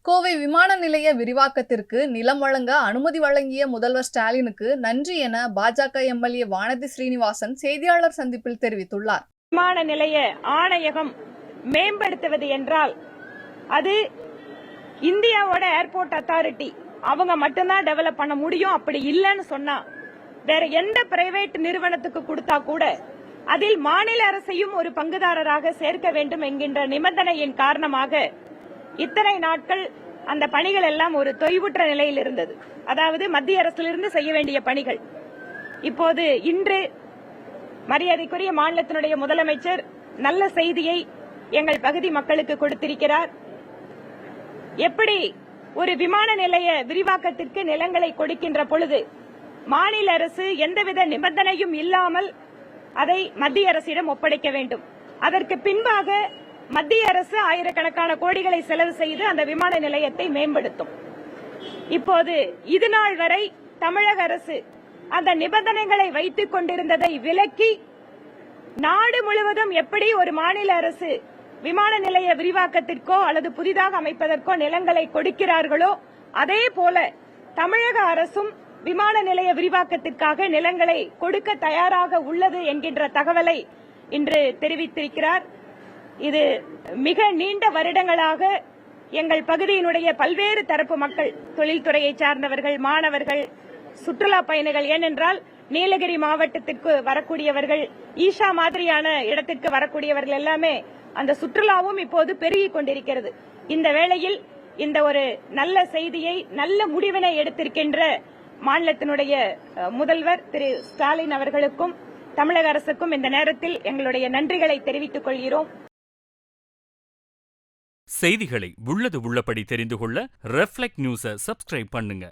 கோவை விமான நிலைய விரிவாக்கத்திற்கு நிலம் வழங்க அனுமதி வழங்கிய முதல்வர் ஸ்டாலினுக்கு நன்றி என பாஜக எம்எல்ஏ வானதி ஸ்ரீனிவாசன் செய்தியாளர் சந்திப்பில் தெரிவித்துள்ளார். விமான நிலைய ஆணையகம் மேம்படுத்துவது என்றால் அது இந்தியாவோட ஏர்போர்ட் அத்தாரிட்டி அவங்க மட்டும்தான் டெவலப் பண்ண முடியும். அப்படி இல்லைன்னு சொன்னா வேற எந்த பிரைவேட் நிறுவனத்துக்கு கொடுத்தா கூட அதில் மாநில அரசையும் ஒரு பங்குதாரராக சேர்க்க வேண்டும் என்கின்ற நிபந்தனையின் காரணமாக இத்தனை நாட்கள் அந்த பணிகள் எல்லாம் ஒரு தொய்வுற்ற நிலையில் இருந்தது. அதாவது மத்திய அரசிலிருந்து செய்ய வேண்டிய பணிகள். இப்போது இன்று மரியாதைக்குரிய மாநிலத்தினுடைய முதலமைச்சர் நல்ல செய்தியை எங்கள் பகுதி மக்களுக்கு கொடுத்திருக்கிறார். எப்படி ஒரு விமான நிலைய விரிவாக்கத்திற்கு நிலங்களை கொடுக்கின்ற பொழுது மாநில அரசு எந்தவித நிபந்தனையும் இல்லாமல் அதை மத்திய அரசிடம் ஒப்படைக்க வேண்டும். அதற்கு பின்பாக மத்திய அரசு ஆயிரக்கணக்கான கோடிகளை செலவு செய்து அந்த விமான நிலையத்தை மேம்படுத்தும். இப்போது இதுநாள் வரை தமிழக அரசு அந்த நிபந்தனைகளை வைத்துக் கொண்டிருந்ததை விலக்கி நாடு முழுவதும் எப்படி ஒரு மாநில அரசு விமான நிலைய விரிவாக்கத்திற்கோ அல்லது புதிதாக அமைப்பதற்கோ நிலங்களை கொடுக்கிறார்களோ அதே போல தமிழக அரசும் விமான நிலைய விரிவாக்கத்திற்காக நிலங்களை கொடுக்க தயாராக உள்ளது என்கின்ற தகவலை இன்று தெரிவித்திருக்கிறார். இது மிக நீண்ட வருடங்களாக எங்கள் பகுதியினுடைய பல்வேறு தரப்பு மக்கள், தொழில்துறையை சார்ந்தவர்கள், மாணவர்கள், சுற்றுலா பயணிகள், ஏனென்றால் நீலகிரி மாவட்டத்திற்கு வரக்கூடியவர்கள், ஈஷா மாதிரியான இடத்திற்கு வரக்கூடியவர்கள் எல்லாமே அந்த சுற்றுலாவும் இப்போது பெருகிக் கொண்டிருக்கிறது. இந்த வேளையில் இந்த ஒரு நல்ல செய்தியை, நல்ல முடிவினை எடுத்திருக்கின்ற மாநிலத்தினுடைய முதல்வர் திரு ஸ்டாலின் அவர்களுக்கும் தமிழக அரசுக்கும் இந்த நேரத்தில் எங்களுடைய நன்றிகளை தெரிவித்துக் கொள்கிறோம். செய்திகளை உள்ளது உள்ளபடி தெரிந்து கொள்ள ரெஃப்ளெக்ட் நியூஸை சப்ஸ்கிரைப் பண்ணுங்க.